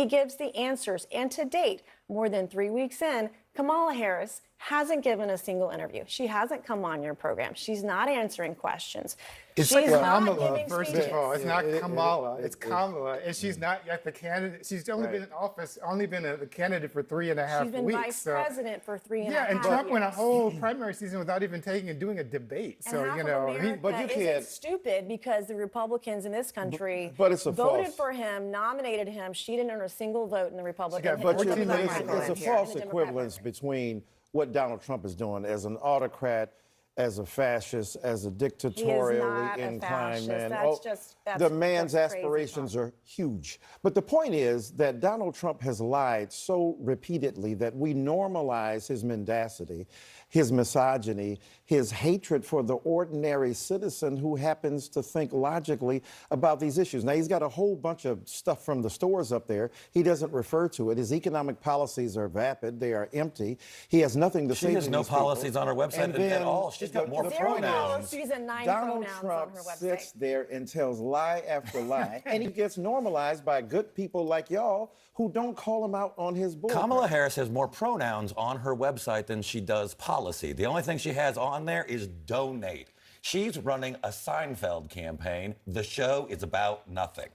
He gives the answers. And to date, more than 3 weeks in, Kamala Harris hasn't given a single interview. She hasn't come on your program. She's not answering questions. It's She's not Kamala, giving first speeches. of all. It's not Kamala. It's Kamala. And she's not yet the candidate. She's only been in office, only been the candidate for 3.5 weeks. She's been vice president for 3.5 years. Yeah, and Trump went a whole primary season without even taking and doing a debate. And So, half you of know, America but you can't. isn't stupid because the Republicans in this country But it's a voted false. for him, nominated him. She didn't earn a single vote in the Republican. got But you 14 know, minutes it's to a go. false equivalence between what Donald Trump is doing as an autocrat, as a fascist, as a dictatorially not a inclined fascist. man. That's The man's that's crazy aspirations talk. are huge. But the point is that Donald Trump has lied so repeatedly that we normalize his mendacity, his misogyny, his hatred for the ordinary citizen who happens to think logically about these issues. Now, he's got a whole bunch of stuff from the stores up there. He doesn't refer to it. His economic policies are vapid. They are empty. He has nothing to say to She has no these people. policies on her website And then at all. She's got more the Zero point is, pronouns. policies and 9 Donald pronouns Trump on her website. sits there and tells lie after lie, and he gets normalized by good people like y'all who don't call him out on his bull. Kamala Harris has more pronouns on her website than she does policy. The only thing she has on there is donate. She's running a Seinfeld campaign. The show is about nothing.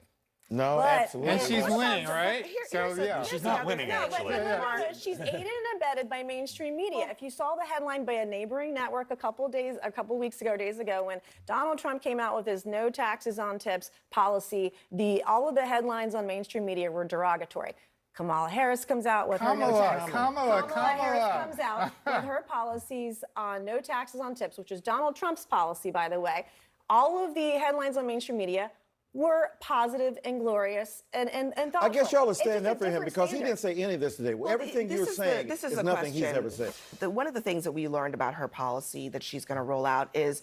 No, But- absolutely. And she's Well, winning, so right? here's So, yeah. She's not winning, No, but actually. remember, she's aided and abetted by mainstream media. If you saw the headline by a neighboring network a couple days ago, when Donald Trump came out with his no taxes on tips policy, all of the headlines on mainstream media were derogatory. Kamala Harris comes out with her no taxes. Kamala. Harris comes out with her policies on no taxes on tips, which is Donald Trump's policy, by the way. All of the headlines on mainstream media were positive and glorious and thoughtful. I guess y'all are It's standing just up a for him different because he standard. didn't say any of this today. Everything This you're is saying this is a nothing he's question. ever said. One of the things that we learned about her policy that she's going to roll out is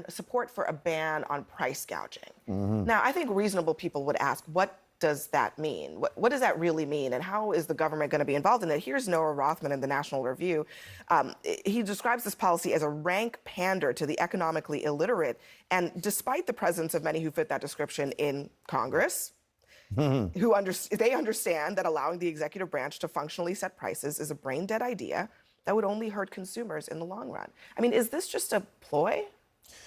support for a ban on price gouging. Now, I think reasonable people would ask, what does that mean? What does that really mean? And how is the government going to be involved in it? Here's Noah Rothman in the National Review. He describes this policy as a rank pander to the economically illiterate. And despite the presence of many who fit that description in Congress, they understand that allowing the executive branch to functionally set prices is a brain-dead idea that would only hurt consumers in the long run. I mean, is this just a ploy?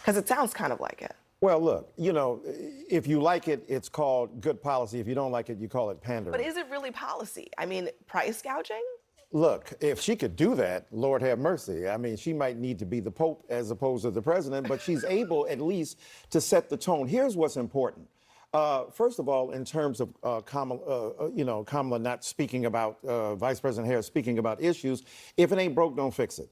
Because it sounds kind of like it. Well, look, you know, if you like it, it's called good policy. If you don't like it, you call it pandering. But is it really policy? I mean, price gouging? Look, if she could do that, Lord have mercy. I mean, she might need to be the Pope as opposed to the president, but she's able at least to set the tone. Here's what's important. First of all, in terms of Kamala not speaking about, Vice President Harris speaking about issues, if it ain't broke, don't fix it.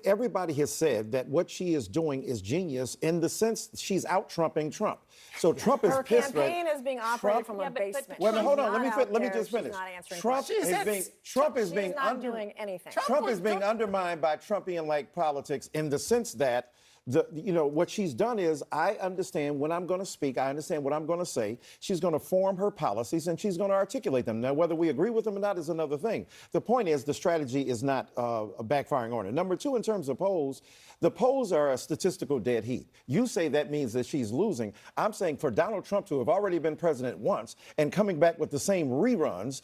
Everybody has said that what she is doing is genius in the sense she's out-trumping Trump. So Trump is Her pissed. campaign is being operated from a but basement. Well, hold on. She's Let not me out just there. finish. She's not answering Trump questions. is being She's not doing anything. Trump is being undermined by Trumpian-like politics in the sense that what she's done is, I understand when I'm going to speak, I understand what I'm going to say. She's going to form her policies and she's going to articulate them. Now, whether we agree with them or not is another thing. The point is the strategy is not a backfiring on her. Number two, in terms of polls, the polls are a statistical dead heat. You say that means that she's losing. I'm saying for Donald Trump to have already been president once and coming back with the same reruns,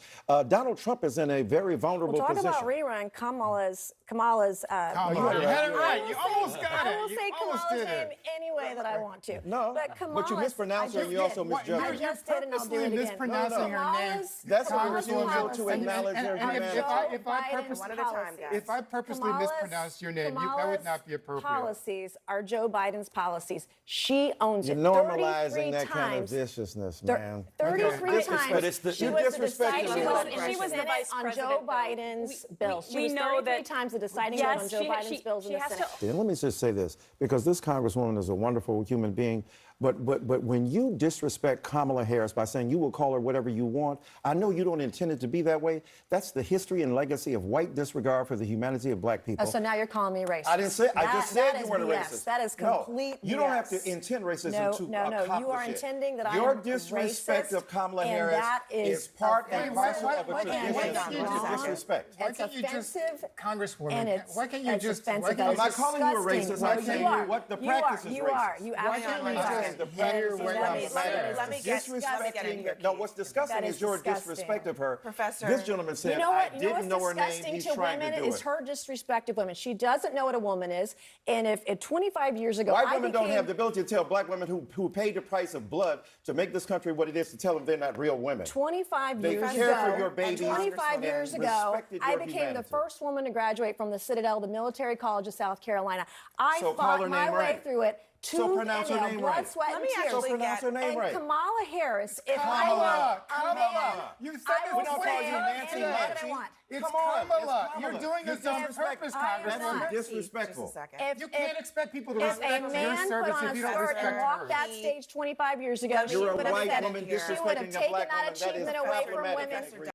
Donald Trump is in a very vulnerable Well, talk position. about rerun. Kamala's. You had it right. You almost got it. I will You say almost Kamala's did name it. any way that I want to. No, but you mispronounce her and you also misjudge I her. just did, and I'll do it again. mispronouncing her name. That's a Kamala's refusal policy to acknowledge her And humanity. if I Biden's One at a time, policies. guys. If I purposely Kamala's- mispronounced your name, that would not be appropriate. Policies are Joe Biden's policies. She owns You're it. normalizing 33 that kind of times. viciousness, man. 33 Okay. times. But it's the- she You're was the disrespecting deciding her. vote. She was in the it vice on president, Joe though. Biden's bills. She we was know 33 that- times the deciding vote Yes, on Joe Biden's bills in the Senate. And let me just say this, because this Congresswoman is a wonderful human being, but when you disrespect Kamala Harris by saying you will call her whatever you want, I know you don't intend it to be that way. That's the history and legacy of white disregard for the humanity of black people. So now you're calling me racist. I didn't say. I just said that you is weren't a BS. racist. That is complete No, you don't have BS. to intend racism No, to no, accomplish you are it. intending that I Your am disrespect racist, of Kamala and Harris that is part and offensive. parcel of a Why tradition can't you of just- disrespect. Why It's can't you just, offensive, Congresswoman, and it's, why can't you it's just, offensive. why That can't is you I'm not calling you a disgusting. racist. No, I'm you saying are. what the You practice are. is You racist. are. You Why can't absolutely we are. just and the Hear practices what of I'm the saying. matter. Let me get in Disrespecting. here, No, Keith. what's disgusting That is is your disgusting. disrespect of her. Professor. This gentleman said, You know what? I You know didn't what's know her name. disgusting He's to trying women to do is it. her disrespect of women. She doesn't know what a woman is. And if 25 years ago, White I women don't became- have the ability to tell black women who paid the price of blood to make this country what it is to tell them they're not real women. 25 They years care ago, for your babies 25 and years ago, respected I your became humanity. the first woman to graduate from the Citadel, the military college of South Carolina. I So call fought her my name way right. through it. So pronounce her name blood, right. sweat, Let and me tears. actually So pronounce her name and right. Kamala Harris, if I Kamala, were a man, Kamala. You said I this will before. say You Nancy anything that I Mace. want. It's Come on, Kamala. it's Kamala. You're doing this You on disrespect- purpose, I am Congresswoman. not. That's disrespectful. Just a second. If- You can't expect people to If respect a your man put service on if a you don't skirt respect and walked that hers. stage 25 years ago, she You're a would have white said woman it. She would have disrespecting a taken black that woman. That is achievement away from problematic. women.